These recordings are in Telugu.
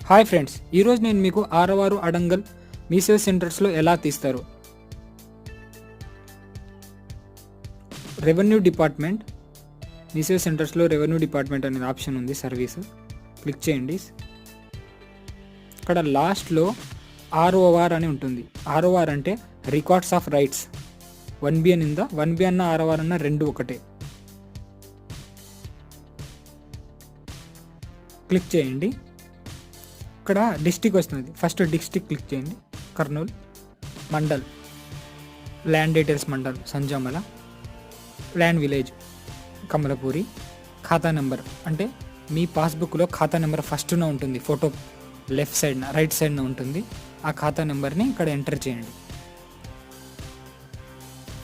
హాయ్ ఫ్రెండ్స్, ఈరోజు నేను మీకు ఆరవారు అడంగల్ మీ సేవ సెంటర్స్లో ఎలా తీస్తారు. రెవెన్యూ డిపార్ట్మెంట్ మీ సేవ సెంటర్స్లో రెవెన్యూ డిపార్ట్మెంట్ అనేది ఆప్షన్ ఉంది. సర్వీస్ క్లిక్ చేయండి. ఇక్కడ లాస్ట్లో ఆర్ఓఆర్ అని ఉంటుంది. ఆర్ఓఆర్ అంటే రికార్డ్స్ ఆఫ్ రైట్స్. 1B అని ఉందా, 1B అన్న ఆర్ఓఆర్ అన్న రెండు ఒకటే. క్లిక్ చేయండి. ఇక్కడ డిస్టిక్ వస్తుంది. ఫస్ట్ డిస్టిక్ క్లిక్ చేయండి. Kurnool. Mandal land details mandal Sanjamala. Land village Kamalapuri. ఖాతా నెంబర్ అంటే మీ పాస్బుక్లో ఖాతా నెంబర్ ఫస్ట్న ఉంటుంది. ఫోటో లెఫ్ట్ సైడ్న రైట్ సైడ్న ఉంటుంది. ఆ ఖాతా నెంబర్ని ఇక్కడ ఎంటర్ చేయండి.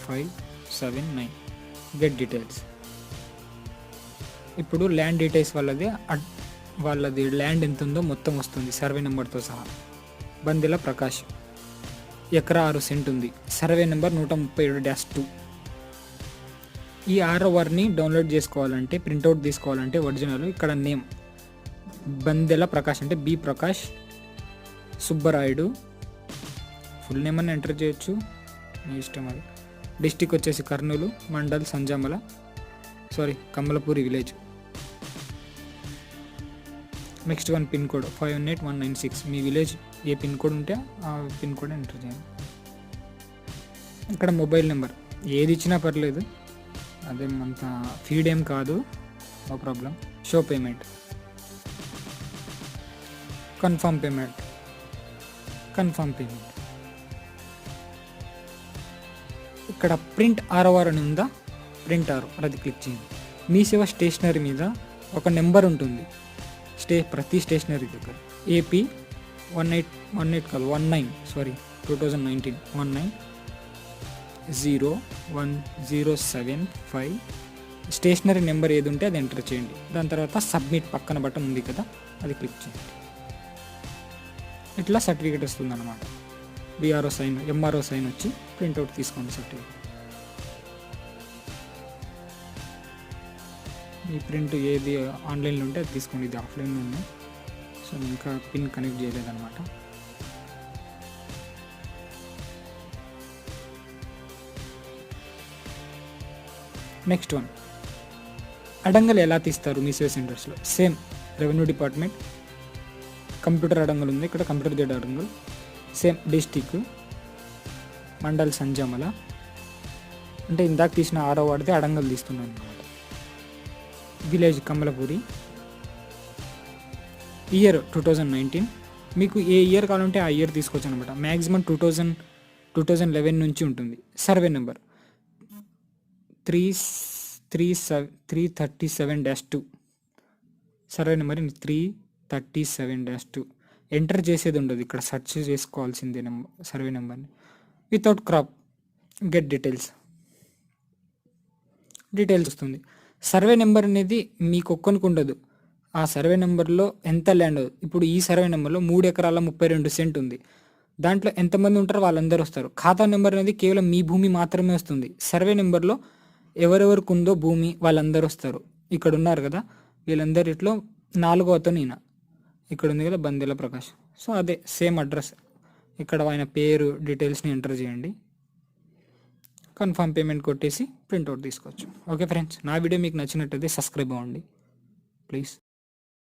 579. Get details. ఇప్పుడు ల్యాండ్ డీటెయిల్స్ వాళ్ళది ల్యాండ్ ఎంత ఉందో మొత్తం వస్తుంది సర్వే నెంబర్తో సహా. బందెల ప్రకాష్, ఎకరా 6 సెంట్ ఉంది. Survey number 137-2. ఈ ఆర్ఓఆర్ని డౌన్లోడ్ చేసుకోవాలంటే, ప్రింట్అవుట్ తీసుకోవాలంటే ఒరిజినల్ ఇక్కడ నేమ్ బందెల ప్రకాష్ అంటే B Prakash Subbarayudu. Full name అని ఎంటర్ చేయొచ్చు, మీ ఇష్టం అది. డిస్టిక్ వచ్చేసి Kurnool. Mandal Sanjamala, Kamalapuri village. Next one pin code 518196. మీ విలేజ్ ఏ పిన్ కోడ్ ఉంటే ఆ పిన్ కోడ్ ఎంటర్ చేయండి. ఇక్కడ మొబైల్ నెంబర్ ఏది ఇచ్చినా పర్లేదు, అదేమంత ఫీడ్ ఏం కాదు, no problem. Show payment, confirm payment. ఇక్కడ ప్రింట్ ఆర్ఓఆర్ అని ఉందా, ప్రింట్ ఆర్ఓఆర్ అది క్లిక్ చేయండి. మీ సేవ స్టేషనరీ మీద ఒక నెంబర్ ఉంటుంది. ప్రతి స్టేషనరీ దగ్గర ఏపీ 2019 01075 స్టేషనరీ నెంబర్ ఏది ఉంటే అది ఎంటర్ చేయండి. దాని తర్వాత సబ్మిట్ పక్కన బటన్ ఉంది కదా, అది క్లిక్ చేయండి. ఇట్లా సర్టిఫికేట్ వస్తుంది అన్నమాట. విఆర్ఓ సైన్, ఎంఆర్ఓ సైన్ వచ్చి ప్రింట్అవుట్ తీసుకోండి సర్టిఫికేట్. ఈ ప్రింట్ ఏది ఆన్లైన్లో ఉంటే అది తీసుకోండి. ఇది ఆఫ్లైన్లో ఉంది, సో ఇంకా పిన్ కనెక్ట్ చేయలేదన్నమాట. నెక్స్ట్ వన్, అడంగల్ ఎలా తీస్తారు మీ సేవ సెంటర్స్లో. Same revenue department computer adangal ఉంది. ఇక్కడ computerised adangal. Same district mandal Sanjamala. అంటే ఇందాక తీసిన ఆరో వాడితే అడంగల్ తీస్తున్నాను అన్నమాట. విలేజ్ కమలపూరి. ఇయర్ 2019. మీకు ఏ ఇయర్ కావాలంటే ఆ ఇయర్ తీసుకోవచ్చు అనమాట. మ్యాక్సిమం 2011 నుంచి ఉంటుంది. Survey number 337-2. Survey number 337-2. Enter చేసేది ఉండదు, ఇక్కడ సెర్చ్ చేసుకోవాల్సిందే సర్వే నెంబర్ని. Without crop. గెట్ డీటెయిల్స్ వస్తుంది. సర్వే నెంబర్ అనేది మీకు ఒక్కనికి ఉండదు. ఆ సర్వే నెంబర్లో ఎంత ల్యాండ్, ఇప్పుడు ఈ సర్వే నెంబర్లో 3 ఎకరాల 32 సెంట్ ఉంది. దాంట్లో ఎంతమంది ఉంటారో వాళ్ళందరూ వస్తారు. ఖాతా నెంబర్ అనేది కేవలం మీ భూమి మాత్రమే వస్తుంది. సర్వే నెంబర్లో ఎవరెవరికి ఉందో భూమి వాళ్ళందరూ వస్తారు. ఇక్కడ ఉన్నారు కదా, వీళ్ళందరిలో 4వ అతను ఈయన. ఇక్కడ ఉంది కదా బందెల ప్రకాష్. సో అదే సేమ్ అడ్రస్. ఇక్కడ ఆయన పేరు డీటెయిల్స్ని ఎంటర్ చేయండి. కన్ఫర్మ్ పేమెంట్ కొట్టేసి ప్రింట్అవుట్ తీసుకోవచ్చు. ఓకే ఫ్రెండ్స్, నా వీడియో మీకు నచ్చినట్టయితే సబ్స్క్రైబ్ అవ్వండి ప్లీజ్.